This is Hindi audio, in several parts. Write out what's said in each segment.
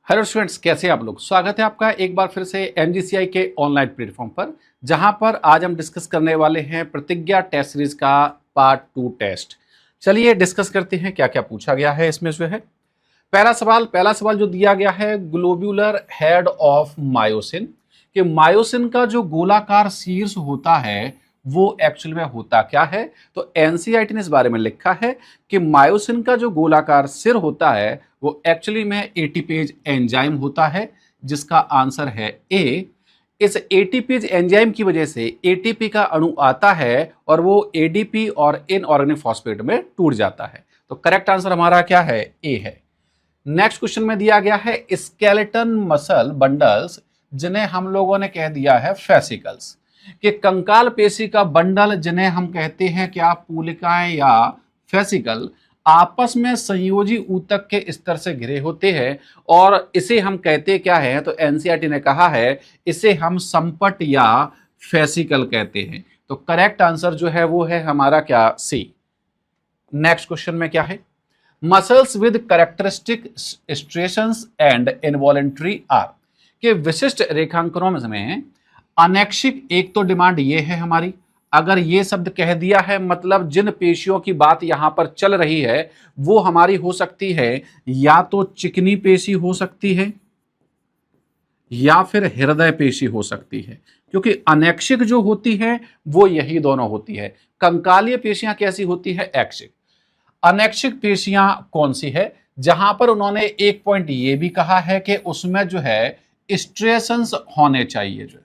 हेलो स्टूडेंट्स, कैसे हैं आप लोग। स्वागत है आपका एक बार फिर से एमजीसीआई के ऑनलाइन प्लेटफॉर्म पर, जहां पर आज हम डिस्कस करने वाले हैं प्रतिज्ञा टेस्ट सीरीज का पार्ट 2 टेस्ट। चलिए डिस्कस करते हैं क्या क्या पूछा गया है इसमें। जो है पहला सवाल जो दिया गया है, ग्लोब्यूलर हेड ऑफ मायोसिन, कि मायोसिन का जो गोलाकार शीर्ष होता है वो एक्चुअल में होता क्या है। तो एनसीईआरटी ने इस बारे में लिखा है कि मायोसिन का जो गोलाकार सिर होता है वो एक्चुअली में एटीपेज एंजाइम होता है, जिसका आंसर है ए। इस एटीपेज एंजाइम की वजह से एटीपी का अणु आता है और वो एडीपी और इनऑर्गेनिक फॉस्फेट में टूट जाता है। तो करेक्ट आंसर हमारा क्या है, ए है। नेक्स्ट क्वेश्चन में दिया गया है स्केलेटन मसल बंडल्स, जिन्हें हम लोगों ने कह दिया है फेसिकल्स, कि कंकाल पेशी का बंडल जिन्हें हम कहते हैं क्या, पूलिकाएं या फेसिकल, आपस में संयोजी ऊतक के स्तर से घिरे होते हैं और इसे हम कहते क्या है। तो एनसीईआरटी ने कहा है इसे हम संपट या फेसिकल कहते हैं। तो करेक्ट आंसर जो है वो है हमारा क्या, सी। नेक्स्ट क्वेश्चन में क्या है, muscles with characteristic striations and involuntary are, के विशिष्ट रेखांकनों में अनैक्षिक एक तो डिमांड ये है हमारी, अगर ये शब्द कह दिया है मतलब जिन पेशियों की बात यहां पर चल रही है वो हमारी हो सकती है या तो चिकनी पेशी हो सकती है या फिर हृदय पेशी हो सकती है, क्योंकि अनैक्षिक जो होती है वो यही दोनों होती है। कंकालीय पेशियां कैसी होती है, ऐक्षिक। अनैक्षिक पेशियां कौन सी है, जहां पर उन्होंने एक पॉइंट ये भी कहा है कि उसमें जो है स्ट्रिएशंस होने चाहिए। जो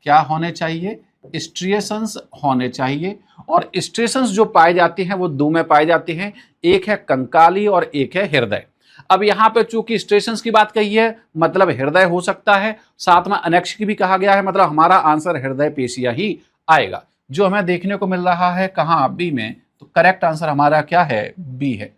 क्या होने चाहिए, स्ट्रिएशंस होने चाहिए। और स्ट्रिएशंस जो पाए जाती हैं वो दो में पाए जाती हैं, एक है कंकाली और एक है हृदय। अब यहां पे चूंकि स्ट्रिएशंस की बात कही है मतलब हृदय हो सकता है, साथ में अनैक्षिक भी कहा गया है, मतलब हमारा आंसर हृदय पेशियां ही आएगा, जो हमें देखने को मिल रहा है कहां, बी में। तो करेक्ट आंसर हमारा क्या है, बी है।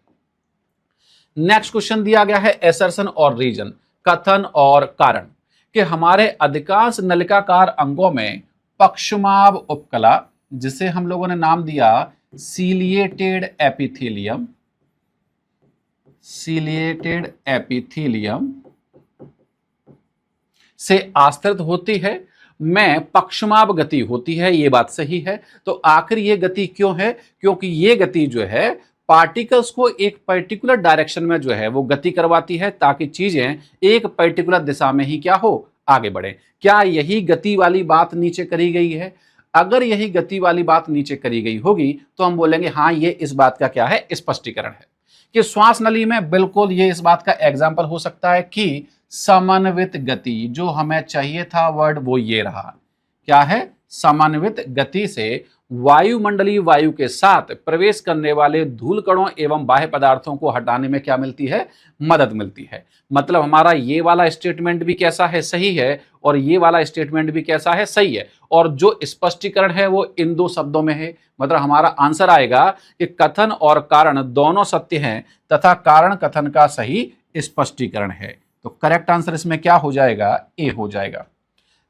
नेक्स्ट क्वेश्चन दिया गया है एसर्शन और रीजन, कथन और कारण, कि हमारे अधिकांश नलिकाकार अंगों में पक्षमाभ उपकला, जिसे हम लोगों ने नाम दिया सीलिएटेड एपिथेलियम, सीलिएटेड एपिथेलियम से आश्रित होती है, में पक्षमाभ गति होती है, ये बात सही है। तो आखिर ये गति क्यों है, क्योंकि ये गति जो है पार्टिकल्स को एक पर्टिकुलर डायरेक्शन में जो है वो गति करवाती है, ताकि चीजें एक पर्टिकुलर दिशा में ही क्या हो, आगे बढ़े। क्या यही गति वाली बात नीचे करी गई है? अगर यही गति वाली बात नीचे करी गई होगी तो हम बोलेंगे हाँ ये इस बात का क्या है, स्पष्टीकरण है। कि श्वास नली में बिल्कुल ये इस बात का एग्जाम्पल हो सकता है कि समन्वित गति, जो हमें चाहिए था वर्ड वो ये रहा, क्या है, समन्वित गति से वायुमंडलीय वायु के साथ प्रवेश करने वाले धूल कणों एवं बाह्य पदार्थों को हटाने में क्या मिलती है, मदद मिलती है। मतलब हमारा ये वाला स्टेटमेंट भी कैसा है, सही है, और ये वाला स्टेटमेंट भी कैसा है, सही है। और जो स्पष्टीकरण है वो इन दो शब्दों में है, मतलब हमारा आंसर आएगा कि कथन और कारण दोनों सत्य हैं तथा कारण कथन का सही स्पष्टीकरण है। तो करेक्ट आंसर इसमें क्या हो जाएगा, ए हो जाएगा।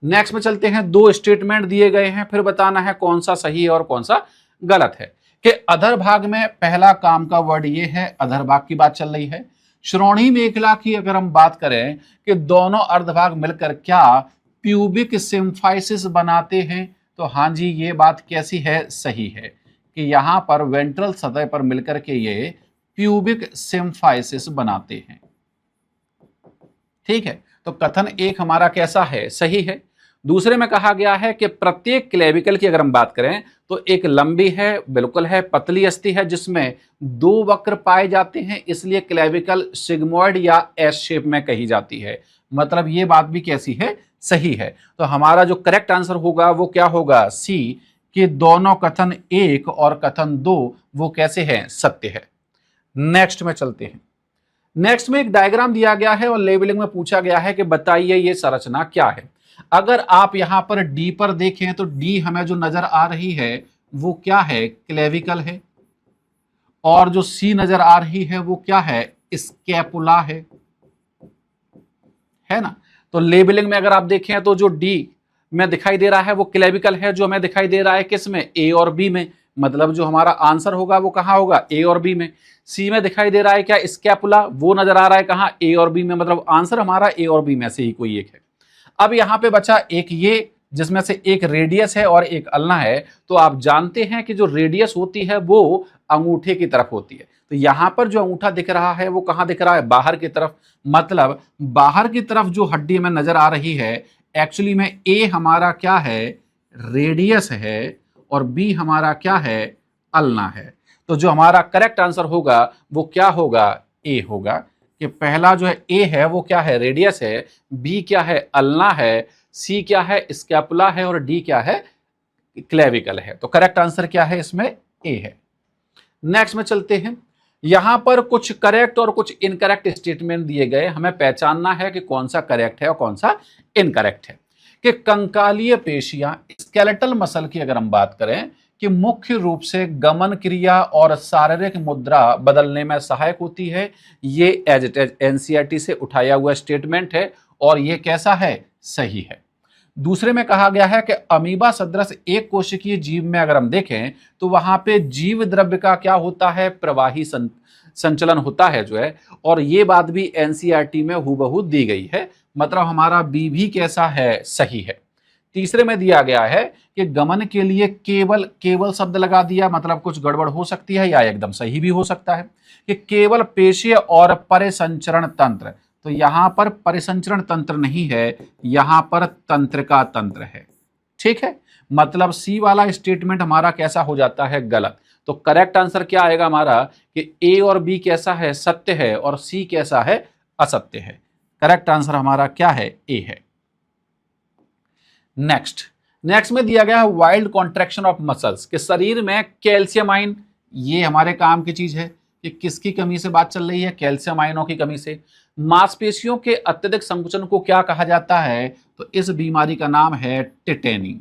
नेक्स्ट में चलते हैं, दो स्टेटमेंट दिए गए हैं, फिर बताना है कौन सा सही है और कौन सा गलत है। कि अधर भाग में पहला काम का वर्ड ये है, अधर भाग की बात चल रही है। श्रोणी मेखला की अगर हम बात करें कि दोनों अर्धभाग मिलकर क्या प्यूबिक सिम्फाइसिस बनाते हैं, तो हाँ जी ये बात कैसी है, सही है, कि यहां पर वेंट्रल सतह पर मिलकर के ये प्यूबिक सिम्फाइसिस बनाते हैं। ठीक है, तो कथन एक हमारा कैसा है, सही है। दूसरे में कहा गया है कि प्रत्येक क्लेविकल की अगर हम बात करें तो एक लंबी है, बिल्कुल है, पतली अस्थि है जिसमें दो वक्र पाए जाते हैं, इसलिए क्लेविकल सिग्मोइड या एस शेप में कही जाती है। मतलब ये बात भी कैसी है, सही है। तो हमारा जो करेक्ट आंसर होगा वो क्या होगा, सी, कि दोनों कथन एक और कथन दो वो कैसे हैं, सत्य है। नेक्स्ट में चलते हैं। नेक्स्ट में एक डायग्राम दिया गया है और लेबलिंग में पूछा गया है कि बताइए ये संरचना क्या है। अगर आप यहां पर डी पर देखें तो डी हमें जो नजर आ रही है वो क्या है, क्लेविकल है, और जो सी नजर आ रही है वो क्या है, स्कैपुला है ना। तो लेबलिंग में अगर आप देखें तो जो डी में दिखाई दे रहा है वो क्लेविकल है, जो हमें दिखाई दे रहा है किस में, ए और बी में। मतलब जो हमारा आंसर होगा वो कहाँ होगा, ए और बी में। सी में दिखाई दे रहा है क्या, स्कैपुला, वो नजर आ रहा है कहाँ, ए और बी में, मतलब आंसर हमारा ए और बी में से ही कोई एक है। अब यहाँ पे बचा एक ये, जिसमें से एक रेडियस है और एक अल्ना है। तो आप जानते हैं कि जो रेडियस होती है वो अंगूठे की तरफ होती है। तो यहां पर जो अंगूठा दिख रहा है वो कहां दिख रहा है, बाहर की तरफ। मतलब बाहर की तरफ जो हड्डी में नजर आ रही है, एक्चुअली में ए हमारा क्या है, रेडियस है, और बी हमारा क्या है, अल्ना है। तो जो हमारा करेक्ट आंसर होगा वो क्या होगा, ए होगा। कि पहला जो है ए है वो क्या है, रेडियस है, बी क्या है, अल्ना है, सी क्या है, स्कैपुला है, और डी क्या है, क्लेविकल है। तो करेक्ट आंसर क्या है इसमें, ए है। नेक्स्ट में चलते हैं। यहां पर कुछ करेक्ट और कुछ इनकरेक्ट स्टेटमेंट दिए गए, हमें पहचानना है कि कौन सा करेक्ट है और कौन सा इनकरेक्ट है। कि कंकालीय पेशियां, स्केलेटल मसल की अगर हम बात करें, कि मुख्य रूप से गमन क्रिया और शारीरिक मुद्रा बदलने में सहायक होती है। ये एज इट एज एनसीईआरटी से उठाया हुआ स्टेटमेंट है और ये कैसा है, सही है। दूसरे में कहा गया है कि अमीबा सदृश एक कोशिकीय जीव में अगर हम देखें तो वहां पे जीव द्रव्य का क्या होता है, प्रवाही संचलन होता है जो है, और ये बात भी एनसीईआरटी में हूबहू दी गई है। मतलब हमारा बी भी कैसा है, सही है। तीसरे में दिया गया है कि गमन के लिए केवल, केवल शब्द लगा दिया, मतलब कुछ गड़बड़ हो सकती है या एकदम सही भी हो सकता है। कि केवल पेशीय और परिसंचरण तंत्र, तो यहां पर परिसंचरण तंत्र नहीं है, यहां पर तंत्रिका तंत्र है। ठीक है, मतलब सी वाला स्टेटमेंट हमारा कैसा हो जाता है, गलत। तो करेक्ट आंसर क्या आएगा हमारा, कि ए और बी कैसा है, सत्य है, और सी कैसा है, असत्य है। करेक्ट आंसर हमारा क्या है, ए है। नेक्स्ट में दिया गया है वाइल्ड कॉन्ट्रैक्शन ऑफ मसल्स, कि शरीर में कैल्शियम आयन, ये हमारे काम की चीज है। कि किसकी कमी से बात चल रही है, कैल्शियम आयनों की कमी से। मांसपेशियों के अत्यधिक संकुचन को क्या कहा जाता है, तो इस बीमारी का नाम है टिटेनी,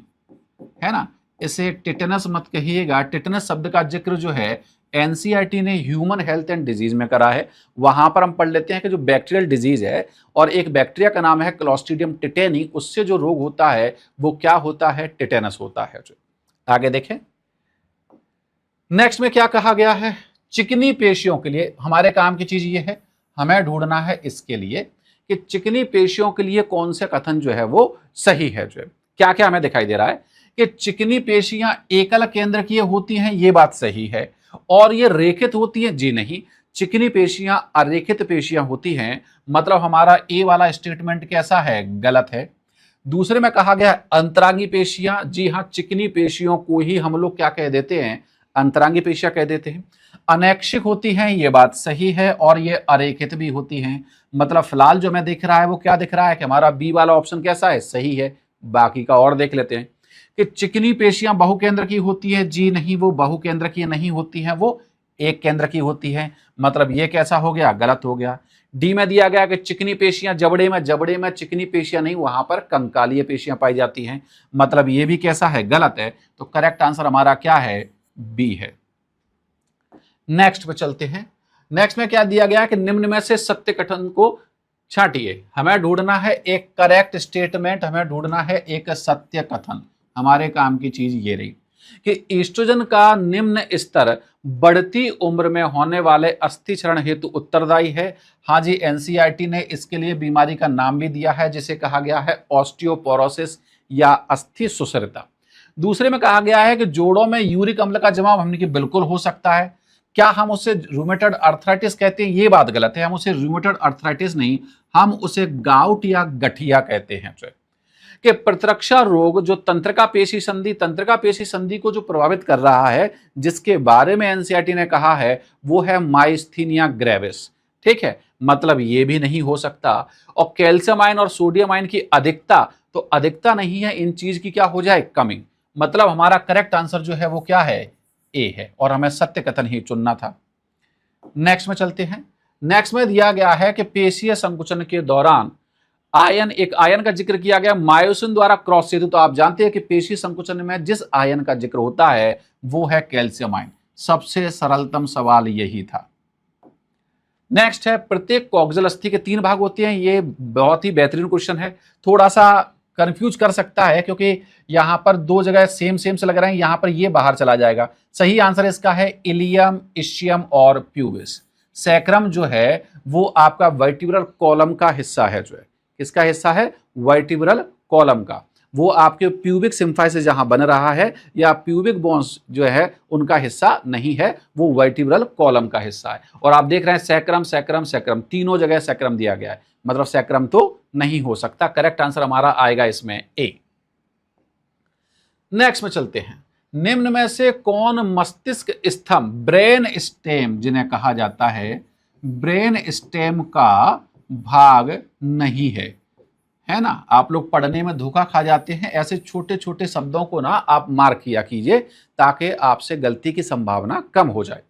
है ना। इसे टिटेनस मत कहिएगा, टिटेनस शब्द का जिक्र जो है एनसीईआरटी ने ह्यूमन हेल्थ एंड डिजीज में करा है। वहां पर हम पढ़ लेते हैं कि जो बैक्टीरियल डिजीज है, और एक बैक्टीरिया का नाम है क्लोस्ट्रीडियम टिटेनी, उससे जो रोग होता है वो क्या होता है, टिटेनस होता है। जो आगे देखें, नेक्स्ट में क्या कहा गया है, चिकनी पेशियों के लिए हमारे काम की चीज ये है, हमें ढूंढना है इसके लिए कि चिकनी पेशियों के लिए कौन से कथन जो है वो सही है। जो क्या क्या हमें दिखाई दे रहा है कि चिकनी पेशियां एकल केंद्रकीय होती हैं, ये बात सही है। और ये रेखित होती हैं, जी नहीं, चिकनी पेशियां अरेखित पेशियां होती हैं। मतलब हमारा ए वाला स्टेटमेंट कैसा है, गलत है। दूसरे में कहा गया अंतरांगी पेशियां, जी हाँ, चिकनी पेशियों को ही हम लोग क्या कह देते हैं, अंतरांगी पेशियां कह देते हैं। अनैक्षिक होती हैं, ये बात सही है, और ये अरेखित भी होती हैं। मतलब फिलहाल जो हमें दिख रहा है वो क्या दिख रहा है कि हमारा बी वाला ऑप्शन कैसा है, सही है। बाकी का और देख लेते हैं कि चिकनी पेशियां बहुकेंद्र की होती है, जी नहीं, वो बहुकेंद्र की नहीं होती हैं, वो एक केंद्र की होती है। मतलब ये कैसा हो गया, गलत हो गया। डी में दिया गया कि चिकनी पेशियां जबड़े में चिकनी पेशियां नहीं, वहां पर कंकालीय पेशियां पाई जाती हैं। मतलब ये भी कैसा है, गलत है। तो करेक्ट आंसर हमारा क्या है, बी है। नेक्स्ट पे चलते हैं। नेक्स्ट में क्या दिया गया कि निम्न में से सत्य कथन को छांटिए। हमें ढूंढना है एक करेक्ट स्टेटमेंट, हमें ढूंढना है एक सत्य कथन। हमारे काम की चीज ये रही कि ईस्ट्रोजन का निम्न स्तर बढ़ती उम्र में होने वाले अस्थि क्षरण हेतु उत्तरदायी है। हाँ जी, एनसीईआरटी ने इसके लिए बीमारी का नाम भी दिया है, जिसे कहा गया है ऑस्टियोपोरोसिस या अस्थि सुसरता। दूसरे में कहा गया है कि जोड़ों में यूरिक अम्ल का जमाव, हमने कि बिल्कुल हो सकता है। क्या हम उसे रूमेटॉइड अर्थराइटिस कहते हैं, ये बात गलत है। हम उसे रूमेटॉइड अर्थराइटिस नहीं, हम उसे गाउट या गठिया कहते हैं। कि प्रतिरक्षा रोग जो तंत्रिका पेशी संधि को जो प्रभावित कर रहा है, जिसके बारे में एनसीईआरटी ने कहा है, वो है माइस्थीनिया ग्रेविस। ठीक है, मतलब ये भी नहीं हो सकता। और कैल्शियम आयन और सोडियम आयन की अधिकता, तो अधिकता नहीं है, इन चीज की क्या हो जाए, कमी। मतलब हमारा करेक्ट आंसर जो है वो क्या है, ए है, और हमें सत्य कथन ही चुनना था। नेक्स्ट में चलते हैं। नेक्स्ट में दिया गया है कि पेशीय संकुचन के दौरान एक आयन का जिक्र किया गया मायोसिन द्वारा क्रॉस सेतु। तो आप जानते हैं कि पेशी संकुचन में जिस आयन का जिक्र होता है वो है कैल्शियम आयन। सबसे सरलतम सवाल यही था। नेक्स्ट है प्रत्येक कॉक्सियल अस्थि के 3 भाग होते हैं। ये बहुत ही बेहतरीन क्वेश्चन है। थोड़ा सा कंफ्यूज कर सकता है, क्योंकि यहां पर दो जगह सेम सेम से लग रहे हैं, यहां पर ये बाहर चला जाएगा। सही आंसर इसका है इलियम, इशियम और प्यूबिस। सैक्रम जो है वो आपका वर्टिब्रल कॉलम का हिस्सा है, जो है किसका हिस्सा है, वर्टिब्रल कॉलम का। वो आपके प्यूबिक सिम्फाई से जहां बन रहा है या प्यूबिक बोन्स जो है उनका हिस्सा नहीं है, वो वर्टिब्रल कॉलम का हिस्सा है। और आप देख रहे हैं सैक्रम सैक्रम सैक्रम, तीनों जगह सैक्रम दिया गया है, मतलब सैक्रम तो नहीं हो सकता। करेक्ट आंसर हमारा आएगा इसमें ए। नेक्स्ट में चलते हैं। निम्न में से कौन मस्तिष्क स्तंभ, ब्रेन स्टेम जिन्हें कहा जाता है, ब्रेन स्टेम का भाग नहीं है ना। आप लोग पढ़ने में धोखा खा जाते हैं, ऐसे छोटे छोटे शब्दों को ना आप मार्क किया कीजिए ताकि आपसे गलती की संभावना कम हो जाए।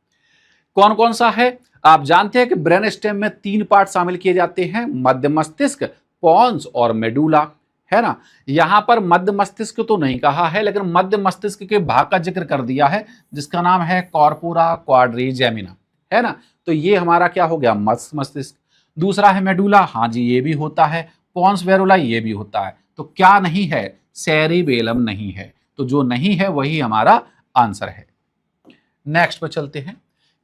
कौन कौन सा है, आप जानते हैं कि ब्रेन स्टेम में 3 पार्ट शामिल किए जाते हैं, मध्य मस्तिष्क, पोन्स और मेडुला, है ना। यहां पर मध्य मस्तिष्क तो नहीं कहा है, लेकिन मध्य मस्तिष्क के भाग का जिक्र कर दिया है जिसका नाम है कॉर्पोरा क्वाड्रिजेमिना, है ना। तो ये हमारा क्या हो गया, मध्य मस्तिष्क। दूसरा है मेडुला, हाँ जी ये भी होता है। पोन्स वेरुला ये भी होता है। तो क्या नहीं है, सेरिबेलम नहीं है। तो जो नहीं है वही हमारा आंसर है। नेक्स्ट पे चलते हैं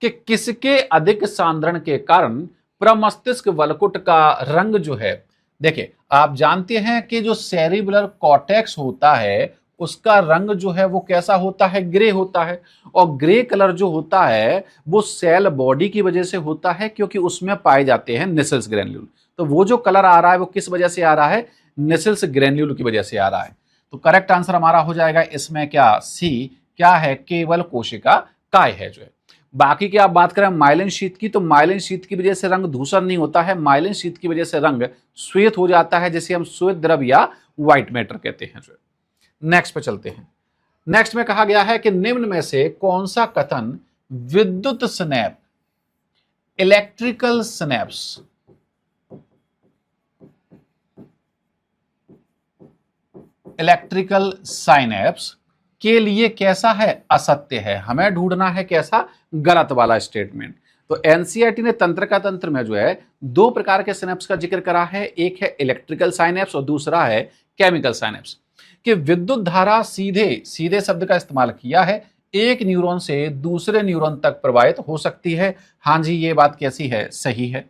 कि किसके अधिक सांद्रण के कारण प्रमस्तिष्क वलकुट का रंग जो है, देखिए आप जानते हैं कि जो सेरिबुलर कॉर्टेक्स होता है उसका रंग जो है वो कैसा होता है, ग्रे होता है। और ग्रे कलर जो होता है वो सेल बॉडी की वजह से होता है, क्योंकि उसमें पाए जाते हैं नेसल्स ग्रैन्यूल। तो वो जो कलर आ रहा है वो किस वजह से आ रहा है, नेसल्स ग्रैन्यूल की वजह से आ रहा है। तो करेक्ट आंसर हमारा हो जाएगा इसमें क्या, सी, क्या है, केवल कोशिका काय है जो है। बाकी की आप बात करें माइलिन शीथ की, तो माइलिन शीथ की वजह से रंग धूसर नहीं होता है, माइलिन शीथ की वजह से रंग श्वेत हो जाता है, जिसे हम श्वेत द्रव या व्हाइट मैटर कहते हैं जो है। नेक्स्ट पे चलते हैं। नेक्स्ट में कहा गया है कि निम्न में से कौन सा कथन विद्युत snap, electrical snaps, electrical synapse के लिए कैसा है, असत्य है। हमें ढूंढना है कैसा, गलत वाला स्टेटमेंट। तो एनसीईआरटी ने तंत्र का तंत्र में जो है 2 प्रकार के सिनेप्स का जिक्र करा है, एक है इलेक्ट्रिकल साइनेप्स और दूसरा है केमिकल साइनेप्स। कि विद्युत धारा सीधे सीधे शब्द का इस्तेमाल किया है, एक न्यूरॉन से दूसरे न्यूरॉन तक प्रवाहित हो सकती है। हाँ जी ये बात कैसी है, सही है।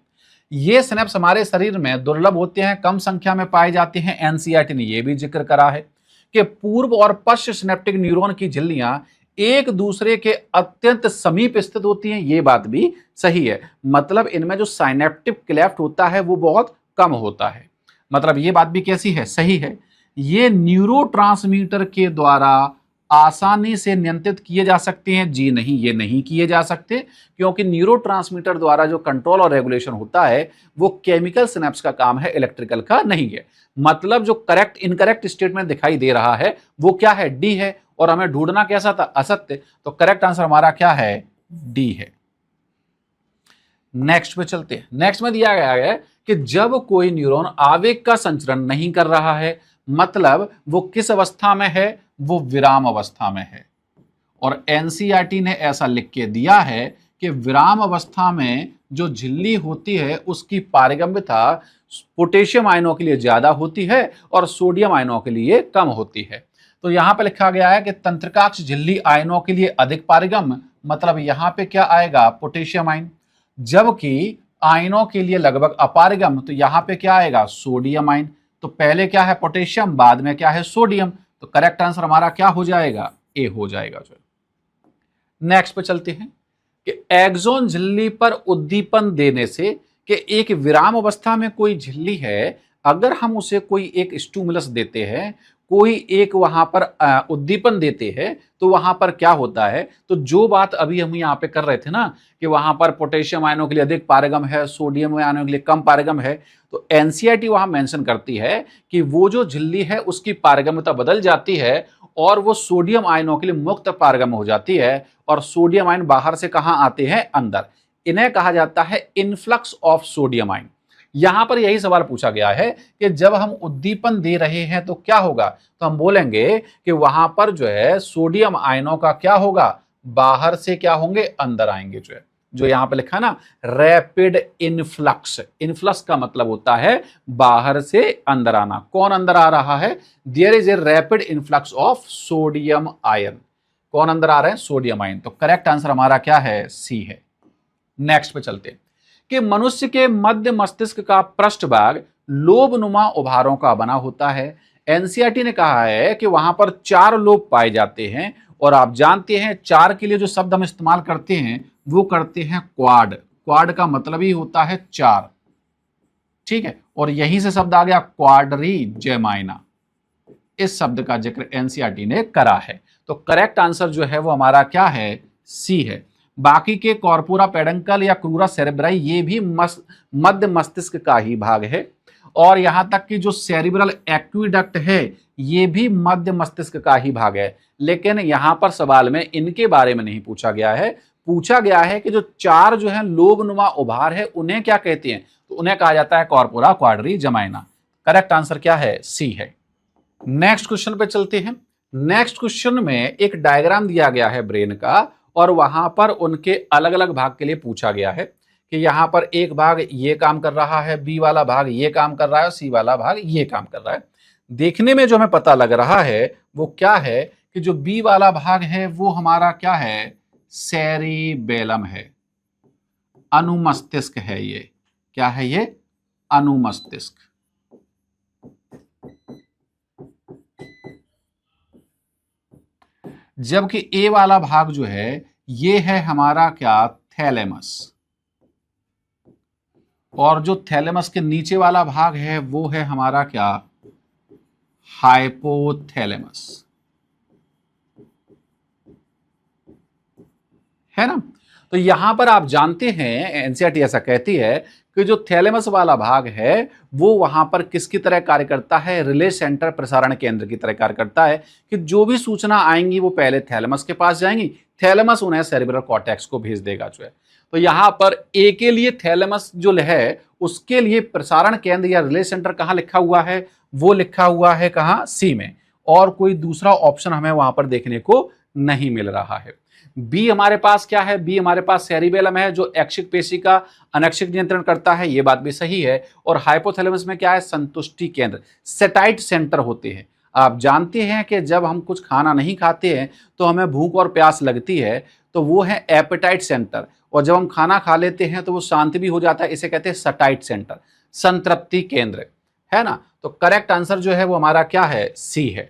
ये सिनेप्स हमारे शरीर में दुर्लभ होते हैं, कम संख्या में पाए जाते हैं। एनसीईआरटी ने यह भी जिक्र करा है कि पूर्व और पश्चिम सिनेप्टिक न्यूरॉन की झिल्लियां एक दूसरे के अत्यंत समीप स्थित होती हैं, ये बात भी सही है। मतलब इनमें जो साइनेप्टिक क्लेफ्ट होता है वो बहुत कम होता है, मतलब ये बात भी कैसी है, सही है। ये न्यूरोट्रांसमीटर के द्वारा आसानी से नियंत्रित किए जा सकते हैं, जी नहीं ये नहीं किए जा सकते, क्योंकि न्यूरोट्रांसमीटर द्वारा जो कंट्रोल और रेगुलेशन होता है वो केमिकल सिनेप्स का काम है, इलेक्ट्रिकल का नहीं है। मतलब जो करेक्ट इनकरेक्ट स्टेटमेंट दिखाई दे रहा है वो क्या है, डी है। और हमें ढूंढना कैसा था, असत्य। तो करेक्ट आंसर हमारा क्या है, डी है। नेक्स्ट पे चलते हैं। नेक्स्ट में दिया गया है कि जब कोई न्यूरॉन आवेग का संचरण नहीं कर रहा है, मतलब वो किस अवस्था में है, वो विराम अवस्था में है। और एनसीईआरटी ने ऐसा लिख के दिया है कि विराम अवस्था में जो झिल्ली होती है उसकी पारगम्यता पोटेशियम आयनों के लिए ज्यादा होती है और सोडियम आयनों के लिए कम होती है। तो यहां पे लिखा गया है कि तंत्रिकाक्ष झिल्ली आयनों के लिए अधिक पारगम्य, मतलब यहां पे क्या आएगा, पोटेशियम आयन। जबकि आयनों के लिए लगभग अपारगम्य, तो यहां पे क्या आएगा, सोडियम आयन। तो पहले क्या है पोटेशियम, बाद में क्या है सोडियम। तो करेक्ट आंसर हमारा क्या हो जाएगा, ए हो जाएगा जो। नेक्स्ट पे चलते हैं कि एक्सोन झिल्ली पर उद्दीपन देने से, कि एक विराम अवस्था में कोई झिल्ली है, अगर हम उसे कोई एक स्टिमुलस देते हैं, कोई एक वहां पर उद्दीपन देते हैं, तो वहां पर क्या होता है, तो जो बात अभी हम यहाँ पे कर रहे थे ना कि वहां पर पोटेशियम आयनों के लिए अधिक पारगम है, सोडियम आयनों के लिए कम पारगम है, तो एनसीईआरटी वहां मेंशन करती है कि वो जो झिल्ली है उसकी पारगम्यता बदल जाती है और वो सोडियम आयनों के लिए मुक्त पारगम हो जाती है, और सोडियम आयन बाहर से कहां आते हैं, अंदर। इन्हें कहा जाता है इनफ्लक्स ऑफ सोडियम आयन। यहां पर यही सवाल पूछा गया है कि जब हम उद्दीपन दे रहे हैं तो क्या होगा, तो हम बोलेंगे कि वहां पर जो है सोडियम आयनों का क्या होगा, बाहर से क्या होंगे, अंदर आएंगे जो है। जो यहां पे लिखा ना रैपिड इनफ्लक्स, इनफ्लक्स का मतलब होता है बाहर से अंदर आना। कौन अंदर आ रहा है? There is a rapid influx of sodium ion. कौन अंदर आ रहे हैं? Sodium ion. तो करेक्ट आंसर हमारा क्या है? सी है। नेक्स्ट पे चलते हैं कि मनुष्य के मध्य मस्तिष्क का पृष्ठभाग लोबनुमा उभारों का बना होता है। एनसीईआरटी ने कहा है कि वहां पर 4 लोब पाए जाते हैं, और आप जानते हैं 4 के लिए जो शब्द हम इस्तेमाल करते हैं वो करते हैं क्वाड। क्वाड का मतलब ही होता है 4, ठीक है, और यहीं से शब्द आ गया क्वाड्रीजेमाइना। इस शब्द का जिक्र एनसीईआरटी ने करा है। तो करेक्ट आंसर जो है वो हमारा क्या है? सी है। बाकी के कॉर्पोरा पेडंकल या क्रूरा सेरेब्राई ये भी मध्य मस्तिष्क का ही भाग है, और यहां तक कि जो सेरिब्रल एक्विडक्ट है ये भी मध्य मस्तिष्क का ही भाग है। लेकिन यहां पर सवाल में इनके बारे में नहीं पूछा गया है। पूछा गया है कि जो 4 जो है लोबनुमा उभार है उन्हें क्या कहते हैं? तो उन्हें कहा जाता है कॉर्पोरा क्वाड्रीजेमाइना। करेक्ट आंसर क्या है? सी है। नेक्स्ट क्वेश्चन पे चलते हैं। नेक्स्ट क्वेश्चन में एक डायग्राम दिया गया है ब्रेन का, और वहां पर उनके अलग अलग भाग के लिए पूछा गया है कि यहां पर एक भाग ये काम कर रहा है, बी वाला भाग ये काम कर रहा है, सी वाला भाग ये काम कर रहा है। देखने में जो हमें पता लग रहा है वो क्या है कि जो बी वाला भाग है वो हमारा क्या है? सेरिबेलम है, अनुमस्तिष्क है। ये क्या है? ये अनुमस्तिष्क। जबकि ए वाला भाग जो है ये है हमारा क्या? थैलेमस। और जो थैलेमस के नीचे वाला भाग है वो है हमारा क्या? हाइपोथैलेमस, है ना। तो यहां पर आप जानते हैं एनसीईआरटी ऐसा कहती है कि जो थैलेमस वाला भाग है वो वहां पर किसकी तरह कार्य करता है? रिले सेंटर, प्रसारण केंद्र की तरह कार्य करता है कि जो भी सूचना आएंगी वो पहले थैलेमस के पास जाएंगी, थैलेमस उन्हें सेरिब्रल कॉर्टेक्स को भेज देगा जो है। तो यहां पर ए के लिए थैलेमस जो है उसके लिए प्रसारण केंद्र या रिले सेंटर कहां लिखा हुआ है? वो लिखा हुआ है कहां? सी में। और कोई दूसरा ऑप्शन हमें वहां पर देखने को नहीं मिल रहा है। बी हमारे पास क्या है? बी हमारे पास सेरिबेलम है जो ऐच्छिक पेशी का अनैच्छिक नियंत्रण करता है, ये बात भी सही है। और हाइपोथैलेमस में क्या है? संतुष्टि केंद्र, सेटाइट सेंटर होते हैं। आप जानते हैं कि जब हम कुछ खाना नहीं खाते हैं तो हमें भूख और प्यास लगती है, तो वो है एपेटाइट सेंटर, और जब हम खाना खा लेते हैं तो वो शांत भी हो जाता है, इसे कहते हैं सटाइट सेंटर, संतृप्ति केंद्र, है ना। तो करेक्ट आंसर जो है वो हमारा क्या है? सी है।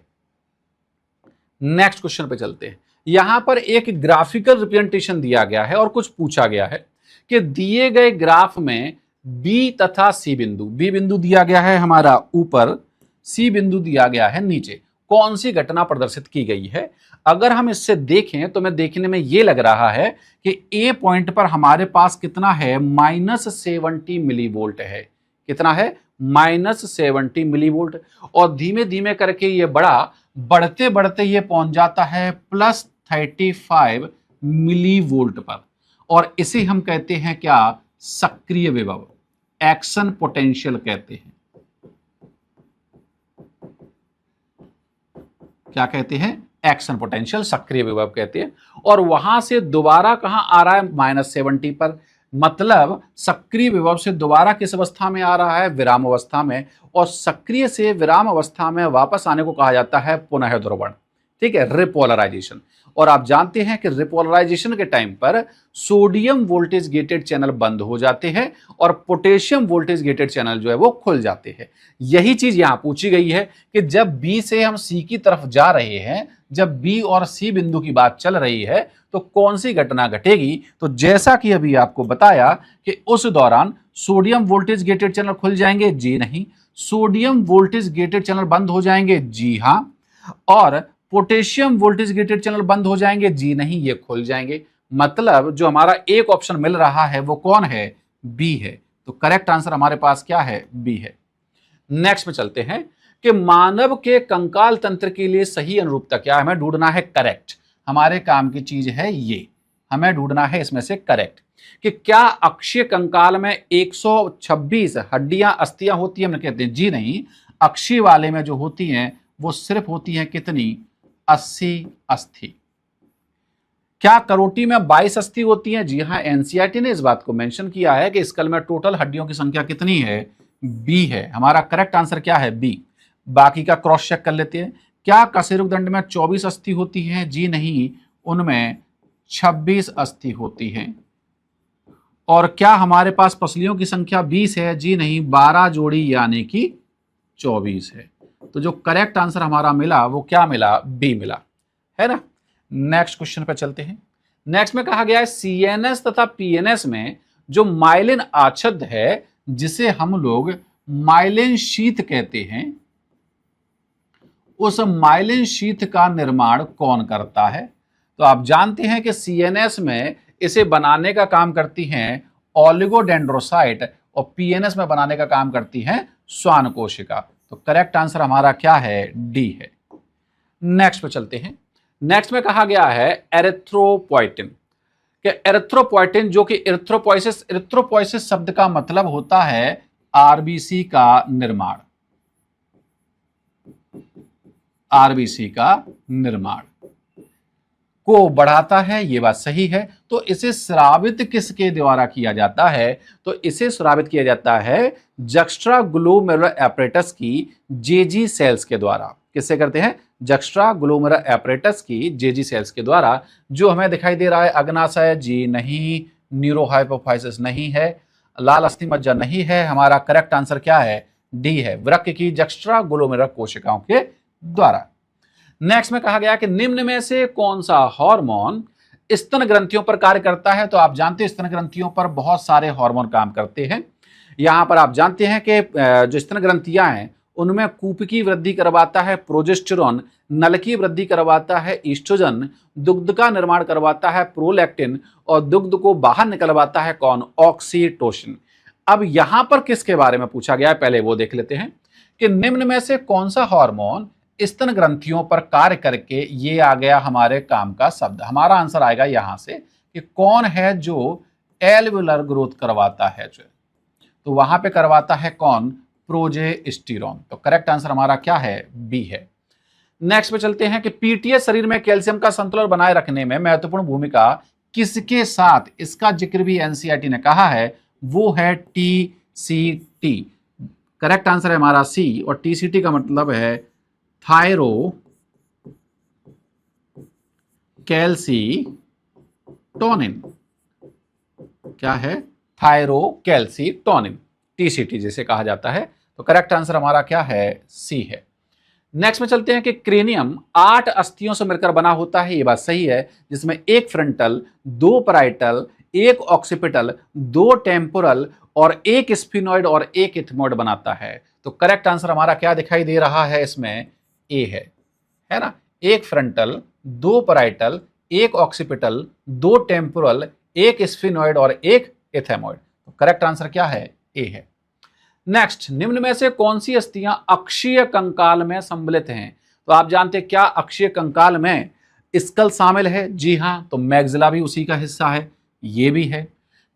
नेक्स्ट क्वेश्चन पे चलते हैं। यहां पर एक ग्राफिकल रिप्रेजेंटेशन दिया गया है और कुछ पूछा गया है कि दिए गए ग्राफ में बी तथा सी बिंदु, बी बिंदु दिया गया है हमारा ऊपर, सी बिंदु दिया गया है नीचे, कौन सी घटना प्रदर्शित की गई है? अगर हम इससे देखें तो मैं देखने में यह लग रहा है कि ए पॉइंट पर हमारे पास कितना है? -70 मिलीवोल्ट है। कितना है? -70 मिलीवोल्ट। और धीमे धीमे करके ये बढ़ते बढ़ते ये पहुंच जाता है +35 मिलीवोल्ट पर, और इसे हम कहते हैं क्या? सक्रिय विभव, एक्शन पोटेंशियल कहते हैं। क्या कहते हैं? एक्शन पोटेंशियल, सक्रिय विभव कहते हैं। और वहां से दोबारा कहां आ रहा है? -70 पर। मतलब सक्रिय विभव से दोबारा किस अवस्था में आ रहा है? विराम अवस्था में। और सक्रिय से विराम अवस्था में वापस आने को कहा जाता है पुनः ध्रुवण, ठीक है, रिपोलराइजेशन। और आप जानते हैं कि रिपोलराइजेशन के टाइम पर सोडियम वोल्टेज गेटेड चैनल बंद हो जाते हैं और पोटेशियम वोल्टेज गेटेड चैनल जो है वो खुल जाते हैं। यही चीज यहां पूछी गई है कि जब बी से हम सी की तरफ जा रहे हैं, जब बी और सी बिंदु की बात चल रही है तो कौन सी घटना घटेगी? तो जैसा कि अभी आपको बताया कि उस दौरान सोडियम वोल्टेज गेटेड चैनल खुल जाएंगे, जी नहीं। सोडियम वोल्टेज गेटेड चैनल बंद हो जाएंगे, जी हां। और पोटेशियम वोल्टेज गेटेड चैनल बंद हो जाएंगे, जी नहीं, ये खुल जाएंगे। मतलब जो हमारा एक ऑप्शन मिल रहा है वो कौन है? बी है। तो करेक्ट आंसर हमारे पास क्या है? बी है। नेक्स्ट में चलते हैं कि मानव के कंकाल तंत्र के लिए सही अनुरूपता क्या है? हमें ढूंढना है करेक्ट, हमारे काम की चीज है ये, हमें ढूंढना है इसमें से करेक्ट कि क्या अक्षीय कंकाल में 126 हड्डियां अस्थियां होती हैं? हम कहते हैं जी नहीं, अक्षीय वाले में जो होती हैं वो सिर्फ होती हैं कितनी? 80 अस्थि। क्या करोटी में 22 अस्थि होती हैं? जी हाँ, एनसीईआरटी ने इस बात को मेंशन किया है कि स्कल में टोटल हड्डियों की संख्या कितनी है? बी है। हमारा करेक्ट आंसर क्या है? बी। बाकी का क्रॉस चेक कर लेते हैं। क्या कशेरुकदंड में 24 अस्थि होती हैं? जी नहीं, उनमें 26 अस्थि होती हैं। और क्या हमारे पास पसलियों की संख्या 20 है? जी नहीं, 12 जोड़ी यानी कि 24 है। तो जो करेक्ट आंसर हमारा मिला वो क्या मिला? बी मिला, है ना। नेक्स्ट क्वेश्चन पे चलते हैं। नेक्स्ट में कहा गया है सीएनएस तथा पीएनएस में जो माइलिन आच्छाद है, जिसे हम लोग माइलिन शीथ कहते हैं, उस माइलिन शीथ का निर्माण कौन करता है? तो आप जानते हैं कि सीएनएस में इसे बनाने का काम करती हैं ओलिगोडेंड्रोसाइट और पीएनएस में बनाने का काम करती हैं श्वान कोशिका। तो करेक्ट आंसर हमारा क्या है? डी है। नेक्स्ट पे चलते हैं। नेक्स्ट में कहा गया है एरिथ्रोपोइटिन कि एरिथ्रोपोइटिन जो कि इरिथ्रोपोइसिस शब्द का मतलब होता है आरबीसी का निर्माण, आरबीसी का निर्माण को बढ़ाता है, ये बात सही है। तो इसे स्रावित किसके द्वारा किया जाता है? तो इसे स्रावित किया जाता है जक्स्ट्राग्लोमेरुलर एपरेटस की जेजी सेल्स के द्वारा। किससे करते हैं? जक्स्ट्राग्लोमेरुलर एपरेटस की जेजी सेल्स के द्वारा। जो हमें दिखाई दे रहा है अग्नाशय, जी नहीं, न्यूरोहाइपोफाइसिस नहीं है, लाल अस्थि मज्जा नहीं है। हमारा करेक्ट आंसर क्या है? डी है, वृक्क की जक्स्ट्राग्लोमेरुलर कोशिकाओं के द्वारा। नेक्स्ट में कहा गया कि निम्न में से कौन सा हार्मोन स्तन ग्रंथियों पर कार्य करता है? तो आप जानते हैं स्तन ग्रंथियों पर बहुत सारे हार्मोन काम करते हैं। यहां पर आप जानते हैं कि जो स्तन ग्रंथियां हैं उनमें कूप की वृद्धि करवाता है प्रोजेस्टेरॉन, नल की वृद्धि करवाता है ईस्ट्रोजन, दुग्ध का निर्माण करवाता है प्रोलैक्टिन और दुग्ध को बाहर निकलवाता है कौन? ऑक्सीटोसिन। अब यहां पर किसके बारे में पूछा गया है, पहले वो देख लेते हैं कि निम्न में से कौन सा हार्मोन स्तन ग्रंथियों पर कार्य करके, ये आ गया हमारे काम का शब्द। हमारा आंसर आएगा यहां से कि कौन है जो एल्वुलर ग्रोथ करवाता है, जो तो वहां पे करवाता है कौन? प्रोजेस्टेरॉन। तो करेक्ट आंसर हमारा क्या है? बी है। नेक्स्ट पे चलते हैं कि पीटीएस शरीर में कैल्शियम का संतुलन बनाए रखने में महत्वपूर्ण भूमिका किसके साथ, इसका जिक्र भी एनसीईआरटी ने कहा है, वो है टीसीटी। करेक्ट आंसर है हमारा सी, और टीसीटी का मतलब है थायरो कैल्सीटोनिन। क्या है? थायरो कैल्सीटोनिन, टीसीटी जिसे कहा जाता है। तो करेक्ट आंसर हमारा क्या है? सी है। नेक्स्ट में चलते हैं कि क्रेनियम 8 अस्थियों से मिलकर बना होता है, ये बात सही है, जिसमें एक फ्रंटल, 2 पैराइटल, 1 ऑक्सीपिटल, 2 टेम्पोरल और 1 स्फिनोइड और 1 इथमोइड बनाता है। तो करेक्ट आंसर हमारा क्या दिखाई दे रहा है? इसमें ए है ना। 1 frontal, 2 parietal, 1 occipital, 2 temporal, 1 sphenoid और 1 इथेमोइड। तो करेक्ट आंसर क्या है? ए है। नेक्स्ट, निम्न में से कौन सी अस्थियां अक्षीय कंकाल में सम्मिलित हैं? तो आप जानते हैं क्या अक्षीय कंकाल में स्कल शामिल है? जी हां, तो मैग्जिला भी उसी का हिस्सा है, ये भी है।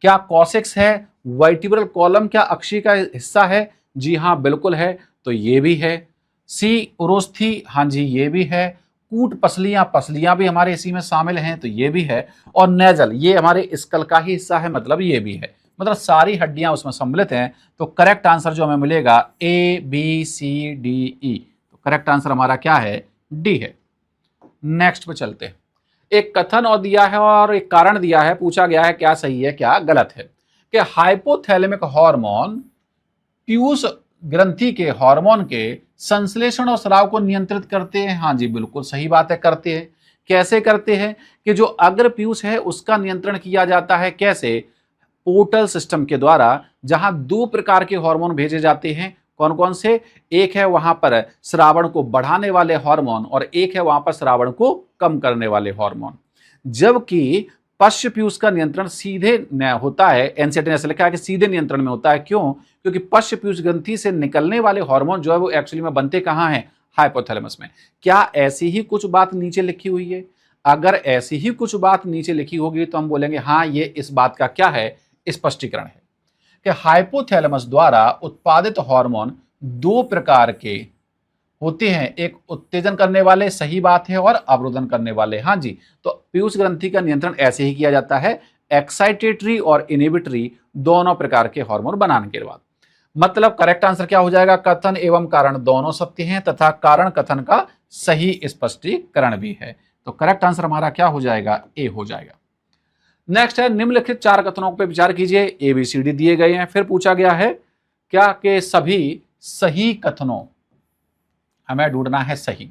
क्या कॉसेक्स है? वर्टिब्रल कॉलम क्या अक्षीय का हिस्सा है? जी हां, बिल्कुल है, तो ये भी है। सी उरोस्थी, हाँ जी ये भी है। कूट पसलियां भी हमारे इसी में शामिल हैं, तो ये भी है। और नेजल, ये हमारे स्कल का ही हिस्सा है, मतलब ये भी है। मतलब सारी हड्डियां उसमें सम्मिलित हैं। तो करेक्ट आंसर जो हमें मिलेगा A B C D E. तो करेक्ट आंसर हमारा क्या है? डी है। नेक्स्ट पे चलते हैं। एक कथन और दिया है और एक कारण दिया है, पूछा गया है क्या सही है क्या गलत है, कि हाइपोथैलेमिक हार्मोन पीयूष ग्रंथि के हार्मोन के संश्लेषण और स्राव को नियंत्रित करते हैं। हाँ जी बिल्कुल सही बात है, करते हैं। कैसे करते हैं? कि जो अग्र पीयूष है उसका नियंत्रण किया जाता है। कैसे? पोर्टल सिस्टम के द्वारा, जहां 2 प्रकार के हार्मोन भेजे जाते हैं। कौन कौन से? एक है वहां पर श्रावण को बढ़ाने वाले हार्मोन और एक है वहां पर श्रावण को कम करने वाले हार्मोन। जबकि पश्च पीयूष का नियंत्रण सीधे होता है, एनसीईआरटी ने ऐसा लिखा है कि सीधे नियंत्रण में होता है। क्यों? क्योंकि पश्च पीयूष ग्रंथि से निकलने वाले हार्मोन जो है वो एक्चुअली में बनते कहां हैं? हाइपोथैलेमस में। क्या ऐसी ही कुछ बात नीचे लिखी हुई है? अगर ऐसी ही कुछ बात नीचे लिखी होगी तो हम बोलेंगे हाँ ये इस बात का क्या है? स्पष्टीकरण है कि हाइपोथैलेमस द्वारा उत्पादित हार्मोन 2 प्रकार के होते हैं, एक उत्तेजन करने वाले, सही बात है, और अवरोधन करने वाले। हाँ जी, तो पीयूष ग्रंथि का नियंत्रण ऐसे ही किया जाता है, एक्साइटेटरी और इनहिबिटरी दोनों प्रकार के हार्मोन बनाने के बाद। मतलब करेक्ट आंसर क्या हो जाएगा, कथन एवं कारण दोनों सत्य हैं तथा कारण कथन का सही स्पष्टीकरण भी है। तो करेक्ट आंसर हमारा क्या हो जाएगा, ए हो जाएगा। नेक्स्ट है, निम्नलिखित 4 कथनों पर विचार कीजिए। ABCD दिए गए हैं, फिर पूछा गया है क्या कि सभी सही कथनों, हमें ढूंढना है सही।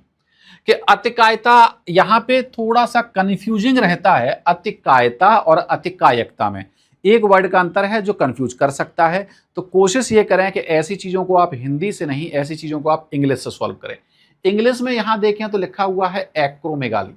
कि अतिकायता, यहां पे थोड़ा सा कंफ्यूजिंग रहता है अतिकायता और अतिकायकता में, एक वर्ड का अंतर है जो कंफ्यूज कर सकता है। तो कोशिश ये करें कि ऐसी चीजों को आप हिंदी से नहीं, ऐसी चीजों को आप इंग्लिश से सॉल्व करें। इंग्लिश में यहां देखें तो लिखा हुआ है एक्रोमेगाली।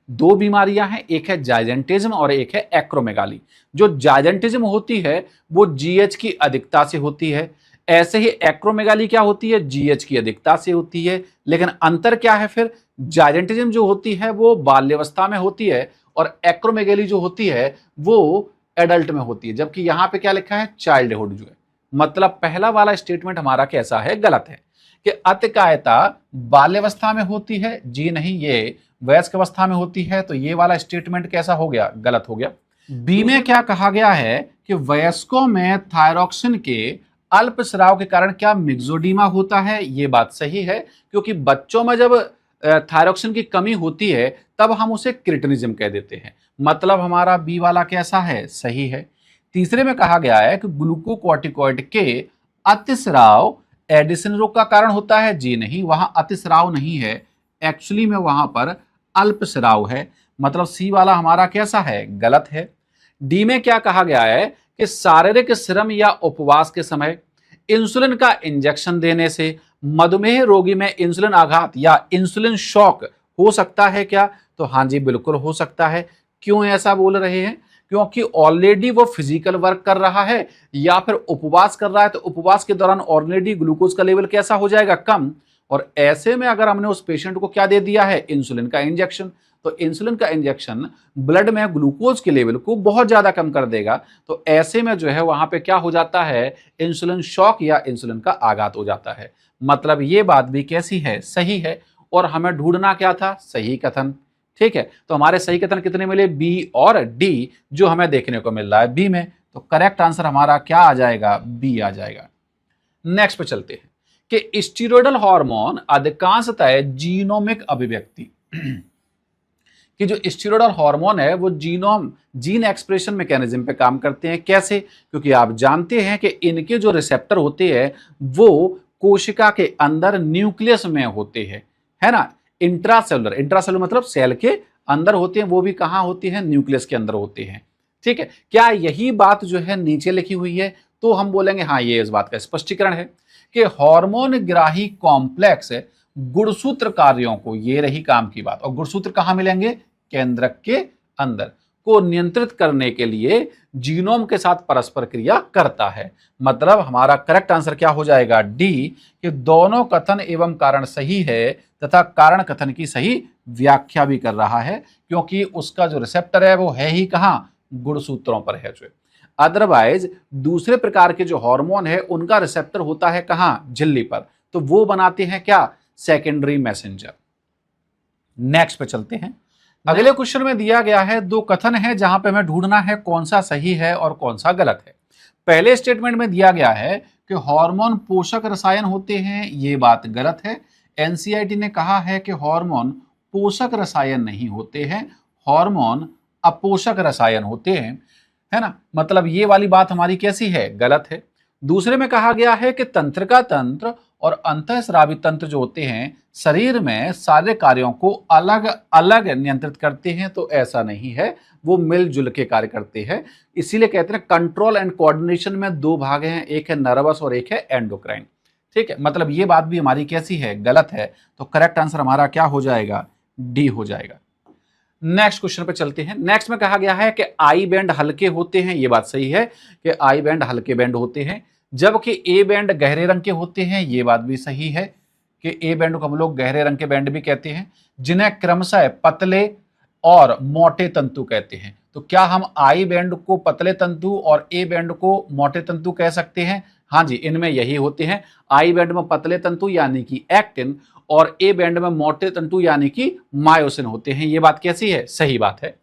दो बीमारियां हैं, एक है जाइजेंटिज्म और एक है एक्रोमेगाली। जो जाइजेंटिज्म होती है वो जीएच की अधिकता से होती है, ऐसे ही एक्रोमेगाली क्या होती है, जीएच की अधिकता से होती है। लेकिन अंतर क्या है फिर, जाइजेंटिज्म जो होती है वो बाल्यावस्था में होती है और एक्रोमेगाली जो होती है वो एडल्ट में होती है, जबकि यहां पे क्या लिखा है, चाइल्डहुड जो है। मतलब पहला वाला स्टेटमेंट हमारा कैसा है, गलत है कि अतिकायता बाल्यावस्था में होती है, जी नहीं, ये वयस्क अवस्था में होती है। तो ये वाला स्टेटमेंट कैसा हो गया, गलत हो गया। बी में क्या कहा गया है कि वयस्कों में थायरॉक्सिन के अल्प स्राव के कारण क्या मिक्सोडीमा होता है, ये बात सही है, क्योंकि बच्चों में जब थायरॉक्सिन की कमी होती है तब हम उसे क्रिटिनिज्म कह देते हैं। मतलब हमारा बी वाला कैसा है, सही है। तीसरे में कहा गया है कि ग्लूकोकॉर्टिकॉइड के अतिस्राव एडिसन रोग का कारण होता है, जी नहीं, वहां अतिस्राव नहीं है, एक्चुअली में वहां पर अल्प स्राव है। मतलब सी वाला हमारा कैसा है, गलत है। डी में क्या कहा गया है कि शारीरिक श्रम या उपवास के समय इंसुलिन का इंजेक्शन देने से मधुमेह रोगी में इंसुलिन आघात या इंसुलिन शॉक हो सकता है क्या, तो हाँ जी, बिल्कुल हो सकता है। क्यों ऐसा बोल रहे हैं, क्योंकि ऑलरेडी वो फिजिकल वर्क कर रहा है या फिर उपवास कर रहा है, तो उपवास के दौरान ऑलरेडी ग्लूकोज का लेवल कैसा हो जाएगा, कम। और ऐसे में अगर हमने उस पेशेंट को क्या दे दिया है, इंसुलिन का इंजेक्शन, तो इंसुलिन का इंजेक्शन ब्लड में ग्लूकोज के लेवल को बहुत ज्यादा कम कर देगा। तो ऐसे में जो है वहां पे क्या हो जाता है, इंसुलिन शॉक या इंसुलिन का आघात हो जाता है। मतलब ये बात भी कैसी है, सही है। और हमें ढूंढना क्या था, सही कथन। ठीक है, तो हमारे सही कथन कितने मिले, बी और डी, जो हमें देखने को मिल रहा है बी में। तो करेक्ट आंसर हमारा क्या आ जाएगा, बी आ जाएगा। नेक्स्ट पे चलते हैं कि स्टीरॉयडल हार्मोन अधिकांशतः जीनोमिक अभिव्यक्ति कि जो स्टीरॉयडल हार्मोन है वो जीन एक्सप्रेशन मैकेनिज्म पे काम करते हैं। कैसे, क्योंकि आप जानते हैं कि इनके जो रिसेप्टर होते हैं वो कोशिका के अंदर न्यूक्लियस में होते हैं, है ना। इंट्रासेलुलर मतलब सेल के अंदर होते हैं, वो भी कहाँ होते हैं, न्यूक्लियस के अंदर होते हैं। ठीक है, क्या यही बात जो है नीचे लिखी हुई है, तो हम बोलेंगे हाँ, ये इस बात का स्पष्टीकरण है कि हार्मोन ग्राही कॉम्प्लेक्स गुणसूत्र कार्यों को, ये रही काम की बात, और गुणसूत्र कहाँ मिलेंगे, केंद्रक के अंदर, को नियंत्रित करने के लिए जीनोम के साथ परस्पर क्रिया करता है। मतलब हमारा करेक्ट आंसर क्या हो जाएगा, डी, कि दोनों कथन एवं कारण सही है तथा कारण कथन की सही व्याख्या भी कर रहा है, क्योंकि उसका जो रिसेप्टर है वो है ही कहां, गुणसूत्रों पर है। जो अदरवाइज दूसरे प्रकार के जो हार्मोन है उनका रिसेप्टर होता है कहां, झिल्ली पर, तो वो बनाते हैं क्या, सेकेंडरी मैसेंजर। नेक्स्ट पे चलते हैं। अगले क्वेश्चन में दिया गया है दो कथन है जहां पे हमें ढूंढना है कौन सा सही है और कौन सा गलत है। पहले स्टेटमेंट में दिया गया है कि हार्मोन पोषक रसायन होते हैं, ये बात गलत है। एनसीईआरटी ने कहा है कि हार्मोन पोषक रसायन नहीं होते हैं, हार्मोन अपोषक रसायन होते हैं, है ना। मतलब ये वाली बात हमारी कैसी है, गलत है। दूसरे में कहा गया है कि तंत्रिका तंत्र और अंतःस्रावी तंत्र जो होते हैं शरीर में सारे कार्यों को अलग अलग नियंत्रित करते हैं, तो ऐसा नहीं है, वो मिलजुल के कार्य करते हैं। इसीलिए कहते हैं कंट्रोल एंड कोऑर्डिनेशन में दो भाग हैं, एक है नर्वस और एक है एंडोक्राइन। ठीक है, मतलब ये बात भी हमारी कैसी है, गलत है। तो करेक्ट आंसर हमारा क्या हो जाएगा, डी हो जाएगा। नेक्स्ट क्वेश्चन पे चलते हैं। नेक्स्ट में कहा गया है कि आई बैंड हल्के होते हैं, ये बात सही है कि आई बैंड हल्के बैंड होते हैं, जबकि ए बैंड गहरे रंग के होते हैं, ये बात भी सही है कि ए बैंड को हम लोग गहरे रंग के बैंड भी कहते हैं, जिन्हें क्रमशः पतले और मोटे तंतु कहते हैं। तो क्या हम आई बैंड को पतले तंतु और ए बैंड को मोटे तंतु कह सकते हैं, हाँ जी, इनमें यही होते हैं। आई बैंड में पतले तंतु यानी कि एक्टिन और ए बैंड में मोटे तंतु यानी कि मायोसिन होते हैं। ये बात कैसी है? सही बात है।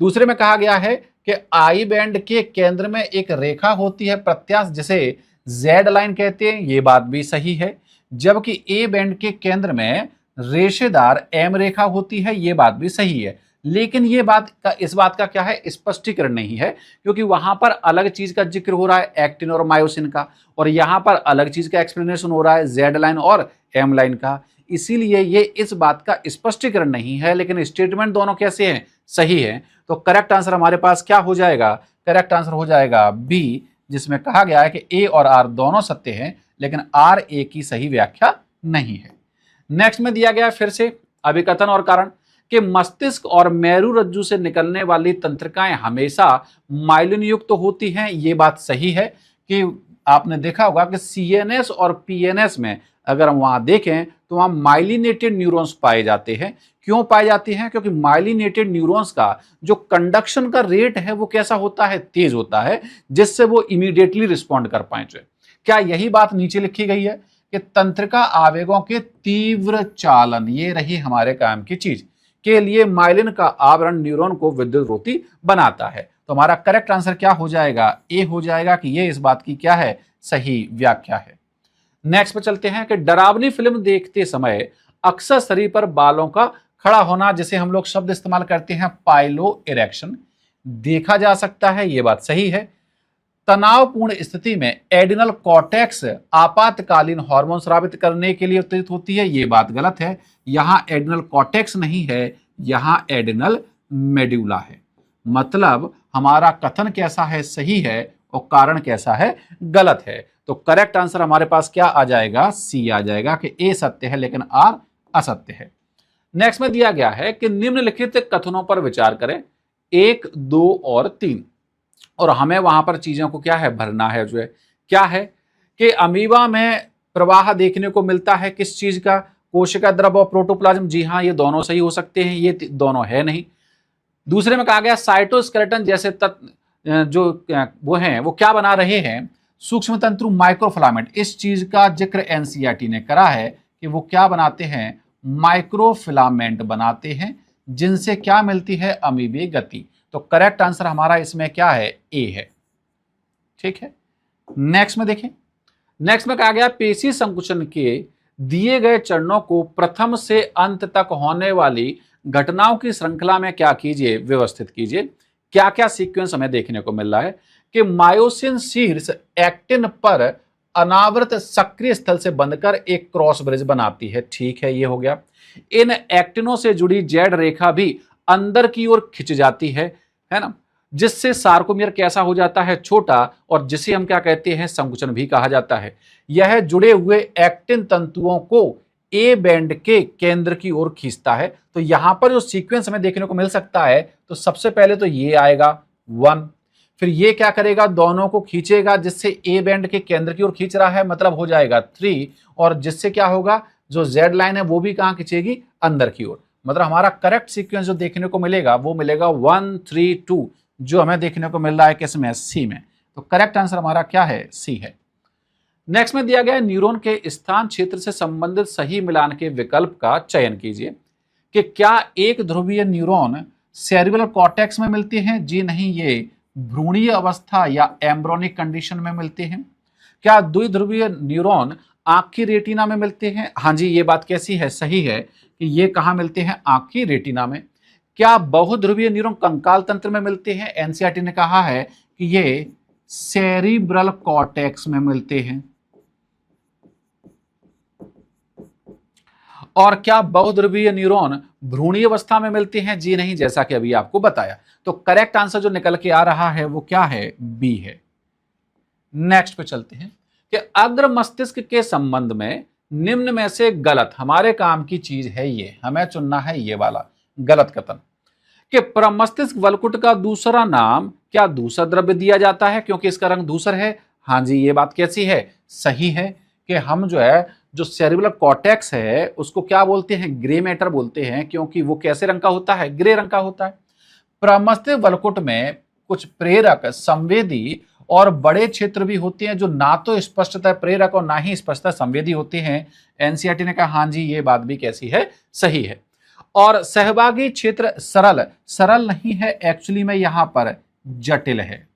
दूसरे में कहा गया है कि आई बैंड के केंद्र में एक रेखा होती है प्रत्यास्थ, जिसे जेड लाइन कहते हैं। ये बात भी सही है। जबकि ए बैंड के केंद्र में रेशेदार एम रेखा होती है। ये बात भी सही है। लेकिन इस बात का क्या है? स्पष्टीकरण नहीं है, क्योंकि वहां पर अलग चीज का जिक्र हो रहा है, एक्टिन और मायोसिन का, और यहां पर अलग चीज का एक्सप्लेनेशन हो रहा है, जेड लाइन और एम लाइन का। इसीलिए ये इस बात का स्पष्टीकरण नहीं है, लेकिन स्टेटमेंट दोनों कैसे हैं? सही है। तो करेक्ट आंसर हमारे पास क्या हो जाएगा? करेक्ट आंसर हो जाएगा बी, जिसमें कहा गया है कि ए और आर दोनों सत्य हैं, लेकिन आर ए की सही व्याख्या नहीं है। नेक्स्ट में दिया गया फिर से अभिकथन और कारण कि मस्तिष्क और मेरु रज्जु से निकलने वाली तंत्रिकाएं हमेशा माइलिन युक्त होती हैं। ये बात सही है कि आपने देखा होगा कि सीएनएस और पीएनएस में अगर हम वहां देखें तो वहां माइलिनेटेड न्यूरॉन्स पाए जाते हैं। क्यों पाए जाते हैं? क्योंकि माइलिनेटेड न्यूरॉन्स का जो कंडक्शन का रेट है वो कैसा होता है? तेज होता है, जिससे वो इमीडिएटली रिस्पॉन्ड कर पाए। क्या यही बात नीचे लिखी गई है कि तंत्रिका आवेगों के तीव्र चालन, ये रही हमारे काम की चीज, के लिए माइलिन का आवरण न्यूरॉन को विद्युत रोधी बनाता है। तो हमारा करेक्ट आंसर क्या हो जाएगा? ए हो जाएगा कि ये इस बात की क्या है? सही व्याख्या है। नेक्स्ट पे चलते हैं कि डरावनी फिल्म देखते समय अक्सर शरीर पर बालों का खड़ा होना, जिसे हम लोग शब्द इस्तेमाल करते हैं पाइलो इरेक्शन, देखा जा सकता है। ये बात सही है। तनावपूर्ण स्थिति में एडिनल कॉर्टेक्स आपातकालीन हार्मोन स्रावित करने के लिए उत्तेजित होती है। ये बात गलत है। यहां एडिनल कॉर्टेक्स नहीं है, यहां एडिनल मेड्यूला है। मतलब हमारा कथन कैसा है? सही है, और कारण कैसा है? गलत है। तो करेक्ट आंसर हमारे पास क्या आ जाएगा? सी आ जाएगा कि ए सत्य है लेकिन आर असत्य है। नेक्स्ट में दिया गया है कि निम्नलिखित कथनों पर विचार करें, 1, 2 और 3, और हमें वहां पर चीजों को क्या है? भरना है। जो है क्या है कि अमीबा में प्रवाह देखने को मिलता है किस चीज का? कोशिका द्रव और प्रोटोप्लाज्म। जी हाँ, ये दोनों सही हो सकते हैं, ये दोनों है नहीं। दूसरे में कहा गया साइटोस्केलेटन जैसे तत्व जो वो हैं वो क्या बना रहे हैं? सूक्ष्म तंतु माइक्रोफिलामेंट। इस चीज का जिक्र एनसीईआरटी ने करा है कि वो क्या बनाते हैं? माइक्रोफिलामेंट बनाते हैं, जिनसे क्या मिलती है? अमीबीय गति। तो करेक्ट आंसर हमारा इसमें क्या है? ए है। ठीक है। नेक्स्ट में देखें। नेक्स्ट में कहा गया पेशी संकुचन के दिए गए चरणों को प्रथम से अंत तक होने वाली घटनाओं की श्रृंखला में क्या कीजिए? व्यवस्थित कीजिए। क्या क्या सीक्वेंस हमें देखने को मिल रहा है कि मायोसिन शीर्ष एक्टिन पर अनावृत सक्रिय स्थल से बंधकर एक क्रॉस ब्रिज बनाती है। ठीक है, ये हो गया। इन एक्टिनों से जुड़ी जेड रेखा भी अंदर की ओर खिंच जाती है ना, जिससे सार्कोमियर कैसा हो जाता है? छोटा, और जिसे हम क्या कहते हैं? संकुचन भी कहा जाता है। यह जुड़े हुए एक्टिन तंतुओं को ए बैंड के केंद्र की ओर खींचता है। तो यहां पर जो सीक्वेंस हमें देखने को मिल सकता है, तो सबसे पहले तो ये आएगा 1, फिर ये क्या करेगा? दोनों को खींचेगा, जिससे ए बैंड के केंद्र की ओर खींच रहा है, मतलब हो जाएगा 3, और जिससे क्या होगा? जो जेड लाइन है वो भी कहां खींचेगी? अंदर की ओर। मतलब हमारा करेक्ट सीक्वेंस जो देखने को मिलेगा वो मिलेगा 1, 3, 2, जो हमें देखने को मिल रहा है किसमें? सी में। तो करेक्ट आंसर हमारा क्या है? सी है। नेक्स्ट में दिया गया है न्यूरॉन के स्थान क्षेत्र से संबंधित सही मिलान के विकल्प का चयन कीजिए कि क्या एक ध्रुवीय न्यूरॉन सेरिब्रल कॉर्टेक्स में मिलते हैं? जी नहीं, ये भ्रूणीय अवस्था या एम्ब्रोनिक कंडीशन में मिलते हैं। क्या द्विध्रुवीय न्यूरॉन आंख की रेटिना में मिलते हैं? हाँ जी, ये बात कैसी है? सही है कि ये कहाँ मिलते हैं? आंख की रेटिना में। क्या बहुध्रुवीय न्यूरॉन कंकाल तंत्र में मिलते हैं? एनसीईआरटी ने कहा है कि ये सेरिब्रल कॉर्टेक्स में मिलते हैं। और क्या बहुध्रुवीय न्यूरॉन भ्रूणीय अवस्था में मिलते हैं? जी नहीं, जैसा कि अभी आपको बताया। तो करेक्ट आंसर जो निकल के आ रहा है वो क्या है? बी है। नेक्स्ट पे चलते हैं कि अग्र मस्तिष्क के संबंध में निम्न में से गलत हमारे काम की चीज है। ये हमें चुनना है, ये वाला गलत कथन कि प्रमस्तिष्क वलकुट का दूसरा नाम क्या दूसरा द्रव्य दिया जाता है क्योंकि इसका रंग दूसर है? हाँ जी, ये बात कैसी है? सही है कि हम जो सेरिब्रल कॉर्टेक्स है उसको क्या बोलते हैं? ग्रे मैटर बोलते हैं, क्योंकि वो कैसे रंग का होता है? ग्रे रंग का होता है। प्रमस्तिष्क वलकुट में कुछ प्रेरक, संवेदी और बड़े क्षेत्र भी होते हैं जो ना तो स्पष्टतः प्रेरक और ना ही स्पष्टतः संवेदी होते हैं। एनसीईआरटी ने कहा हाँ जी ये बात भी कैसी है, सही है। और सहभागी क्षेत्र सरल सरल नहीं है, एक्चुअली में यहां पर जटिल है।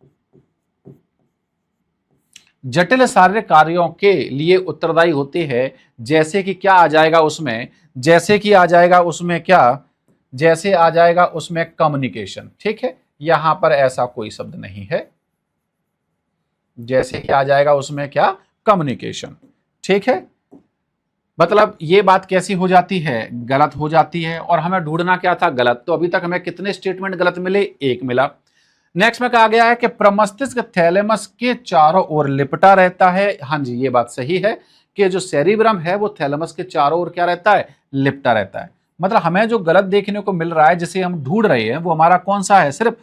जटिल शारीरिक कार्यों के लिए उत्तरदायी होते हैं। जैसे कि क्या आ जाएगा उसमें, जैसे कि आ जाएगा उसमें क्या, जैसे आ जाएगा उसमें कम्युनिकेशन। ठीक है, यहां पर ऐसा कोई शब्द नहीं है। जैसे कि आ जाएगा उसमें क्या, कम्युनिकेशन। ठीक है, मतलब ये बात कैसी हो जाती है, गलत हो जाती है। और हमें ढूंढना क्या था, गलत। तो अभी तक हमें कितने स्टेटमेंट गलत मिले, एक मिला। नेक्स्ट में कहा गया है कि प्रमस्तिष्क थैलेमस के चारों ओर लिपटा रहता है। हाँ जी ये बात सही है कि जो सेरिब्रम है वो थैलेमस के चारों ओर क्या रहता है, लिपटा रहता है। मतलब हमें जो गलत देखने को मिल रहा है, जिसे हम ढूंढ रहे हैं, वो हमारा कौन सा है, सिर्फ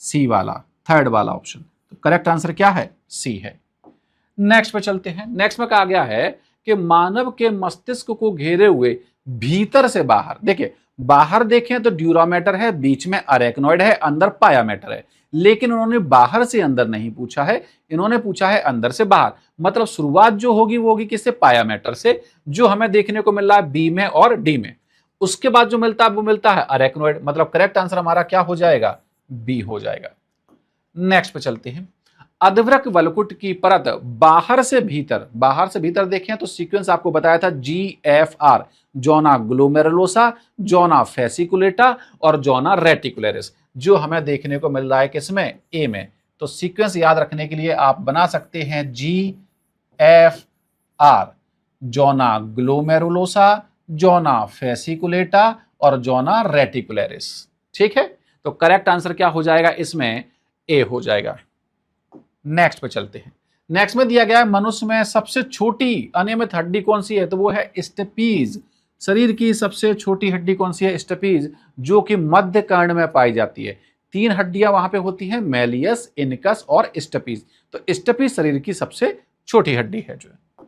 सी वाला, थर्ड वाला ऑप्शन। तो करेक्ट आंसर क्या है, सी है। नेक्स्ट पे चलते हैं। नेक्स्ट में कहा गया है कि मानव के मस्तिष्क को घेरे हुए भीतर से बाहर, देखिए बाहर देखें तो ड्यूरामेटर है, बीच में अरेक्नॉइड है, अंदर पाया मैटर है। लेकिन उन्होंने बाहर से अंदर नहीं पूछा है, इन्होंने पूछा है अंदर से बाहर। मतलब शुरुआत जो होगी वो होगी किससे, पाया मैटर से, जो हमें देखने को मिल रहा है बी में और डी में। उसके बाद जो मिलता है वो मिलता है अरेक्नॉइड। मतलब करेक्ट आंसर हमारा क्या हो जाएगा, बी हो जाएगा। नेक्स्ट पे चलते हैं। अधवृक वलकुट की परत बाहर से भीतर देखें तो सीक्वेंस आपको बताया था GFR, zona glomerulosa, zona fasciculata और जोना रेटिकुलरिस, जो हमें देखने को मिल रहा है किसमें, ए में। तो सीक्वेंस याद रखने के लिए आप बना सकते हैं GFR, zona glomerulosa, zona fasciculata और जोना रेटिकुलरिस। ठीक है, तो करेक्ट आंसर क्या हो जाएगा इसमें, ए हो जाएगा। नेक्स्ट पे चलते हैं। नेक्स्ट में दिया गया है मनुष्य में सबसे छोटी अनियमित हड्डी कौन सी है, तो वो है स्टेपीज। शरीर की सबसे छोटी हड्डी कौन सी है, स्टेपीज, जो कि मध्य कर्ण में पाई जाती है। 3 हड्डियां वहां पे होती हैं, मेलियस, इनकस और स्टेपीज। तो स्टेपीज शरीर की सबसे छोटी हड्डी है जो है।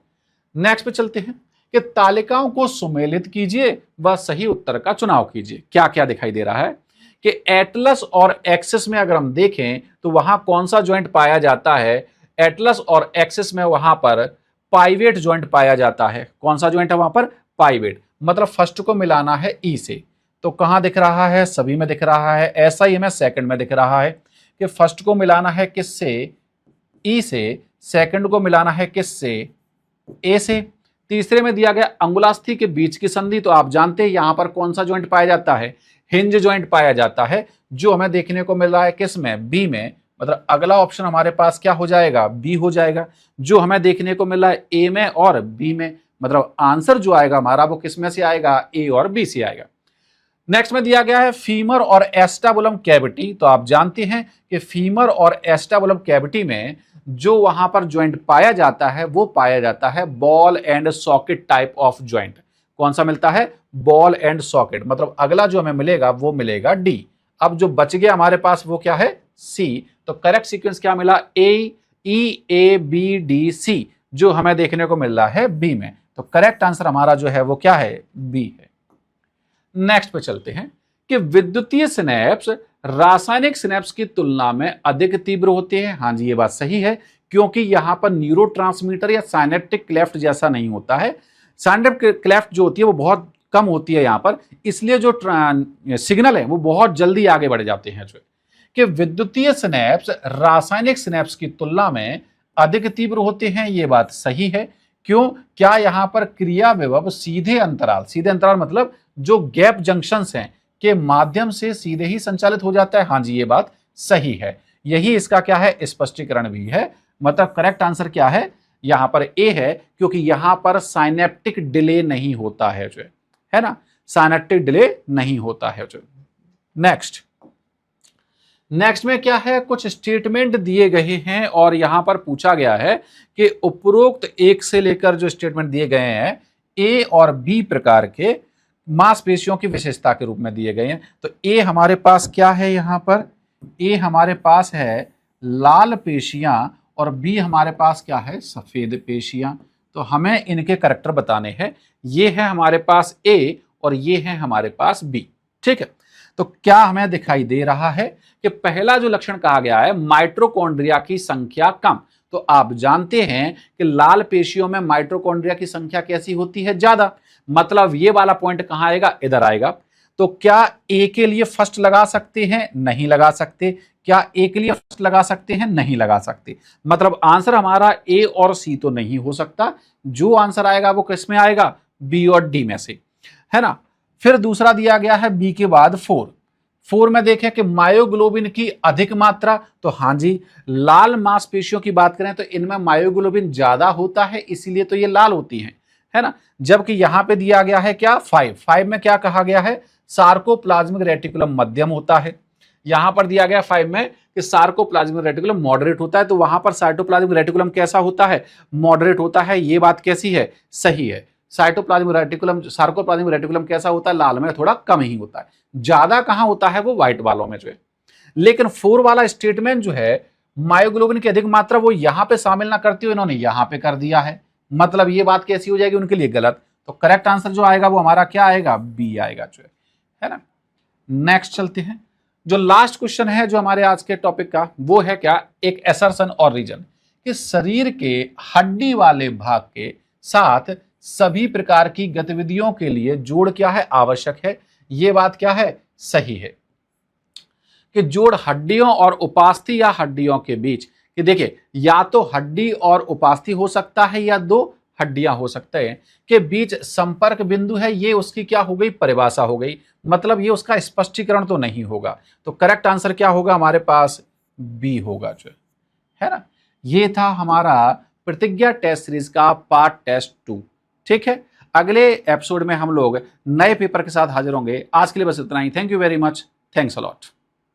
नेक्स्ट पे चलते हैं कि तालिकाओं को सुमेलित कीजिए व सही उत्तर का चुनाव कीजिए। क्या क्या दिखाई दे रहा है कि एटलस और एक्सिस में अगर हम देखें तो वहां कौन सा ज्वाइंट पाया जाता है, एटलस और एक्सिस में वहां पर पाइवेट ज्वाइंट पाया जाता है। कौन सा ज्वाइंट है वहां पर, पाइवेट। मतलब फर्स्ट को मिलाना है ई से, तो कहां दिख रहा है, सभी में दिख रहा है। ऐसा ही हमें सेकंड में दिख रहा है कि फर्स्ट को मिलाना है किससे, ई से, सेकंड को मिलाना है किससे, ए से। तीसरे में दिया गया अंगुलास्थि के बीच की संधि, तो आप जानते हैं यहां पर कौन सा ज्वाइंट पाया जाता है, हिंज ज्वाइंट पाया जाता है, जो हमें देखने को मिल रहा है किस में, बी में। मतलब अगला ऑप्शन हमारे पास क्या हो जाएगा, बी हो जाएगा, जो हमें देखने को मिल रहा है ए में और बी में। मतलब आंसर जो आएगा हमारा वो किस में से आएगा, ए और बी से आएगा। नेक्स्ट में दिया गया है फीमर और एस्टाबुलम कैविटी, तो आप जानते हैं कि फीमर और एस्टाबुलम कैविटी में जो वहां पर ज्वाइंट पाया जाता है वो पाया जाता है ball and socket type of joint. कौन सा मिलता है, बॉल एंड सॉकेट। मतलब अगला जो हमें मिलेगा वो मिलेगा डी। अब जो बच गया हमारे पास वो क्या है, सी। तो करेक्ट सीक्वेंस क्या मिला, AEABDC, जो हमें देखने को मिल रहा है बी में। तो करेक्ट आंसर हमारा जो है वो क्या है, बी है। नेक्स्ट पे चलते हैं कि विद्युतीय सिनेप्स रासायनिक सिनेप्स की तुलना में अधिक तीव्र होते हैं। हाँ जी ये बात सही है, क्योंकि यहां पर न्यूरोट्रांसमीटर या साइनेप्टिक क्लेफ्ट जैसा नहीं होता है। साइनेप्टिक क्लेफ्ट जो होती है वो बहुत कम होती है यहां पर, इसलिए जो सिग्नल है वो बहुत जल्दी आगे बढ़ जाते हैं। जो कि विद्युतीय सिनेप्स रासायनिक सिनेप्स की तुलना में अधिक तीव्र होते हैं, ये बात सही है। क्यों, क्या यहां पर क्रिया विभव सीधे अंतराल मतलब जो गैप जंक्शंस हैं के माध्यम से सीधे ही संचालित हो जाता है। हाँ जी ये बात सही है, यही इसका क्या है, स्पष्टीकरण भी है। मतलब करेक्ट आंसर क्या है, यहां पर ए है, क्योंकि यहां पर साइनेप्टिक डिले नहीं होता है, जो है ना, साइनेप्टिक डिले नहीं होता है। जो नेक्स्ट में क्या है, कुछ स्टेटमेंट दिए गए हैं और यहां पर पूछा गया है कि उपरोक्त एक से लेकर जो स्टेटमेंट दिए गए हैं ए और बी प्रकार के मांसपेशियों की विशेषता के रूप में दिए गए हैं। तो ए हमारे पास क्या है, यहां पर ए हमारे पास है लाल पेशियां और बी हमारे पास क्या है, सफेद पेशियां। तो हमें इनके करैक्टर बताने हैं। ये है हमारे पास ए और ये है हमारे पास बी। ठीक है, तो क्या हमें दिखाई दे रहा है कि पहला जो लक्षण कहा गया है माइटोकॉन्ड्रिया की संख्या कम, तो आप जानते हैं कि लाल पेशियों में माइटोकॉन्ड्रिया की संख्या कैसी होती है, ज्यादा। मतलब ये वाला पॉइंट कहां आएगा, इधर आएगा। तो क्या ए के लिए फर्स्ट लगा सकते हैं, नहीं लगा सकते। क्या ए के लिए फर्स्ट लगा सकते हैं, नहीं लगा सकते। मतलब आंसर हमारा ए और सी तो नहीं हो सकता, जो आंसर आएगा वो किस में आएगा, बी और डी में से, है ना। फिर दूसरा दिया गया है बी के बाद 4 में देखें कि मायोग्लोबिन की अधिक मात्रा, तो हां जी, लाल मांसपेशियों की बात करें तो इनमें मायोग्लोबिन ज्यादा होता है, इसीलिए तो ये लाल होती हैं, है ना। जबकि यहां पे दिया गया है क्या, 5 में क्या कहा गया है, सार्कोप्लाज्मिक रेटिकुलम मध्यम होता है। यहां पर दिया गया 5 में कि सार्कोप्लाज्मिक रेटिकुलम मॉडरेट होता है, तो वहां पर साइटोप्लाज्मिक रेटिकुलम कैसा होता है, मॉडरेट होता है। ये बात कैसी है, सही है। साइटोप्लाज्मिक रेटिकुलम, सार्कोप्लाज्मिक रेटिकुलम कैसा होता है, लाल में थोड़ा कम ही होता है, ज्यादा कहां होता है, वो व्हाइट वालों में जो है। लेकिन 4 वाला स्टेटमेंट जो है, मायोग्लोबिन की अधिक मात्रा, वो यहां पे शामिल ना करती हो, इन्होंने यहां पे कर दिया है। मतलब ये बात कैसी हो जाएगी उनके लिए, गलत। तो करेक्ट आंसर जो आएगा वो हमारा क्या आएगा, बी आएगा जो है ना। नेक्स्ट चलते हैं। जो लास्ट क्वेश्चन है जो हमारे आज के टॉपिक का, वो है क्या, एक असर्शन और रीजन कि शरीर के हड्डी वाले भाग के साथ सभी प्रकार की गतिविधियों के लिए जोड़ क्या है, आवश्यक है। ये बात क्या है, सही है कि जोड़ हड्डियों और उपास्थि या हड्डियों के बीच, कि देखिए या तो हड्डी और उपास्थि हो सकता है या दो हड्डियां हो सकते हैं के बीच संपर्क बिंदु है, ये उसकी क्या हो गई, परिभाषा हो गई। मतलब ये उसका स्पष्टीकरण तो नहीं होगा। तो करेक्ट आंसर क्या होगा हमारे पास, बी होगा जो है ना। ये था हमारा प्रतिज्ञा टेस्ट सीरीज का पार्ट टेस्ट 2। ठीक है, अगले एपिसोड में हम लोग नए पेपर के साथ हाजिर होंगे। आज के लिए बस इतना ही। Thank you very much, thanks a lot.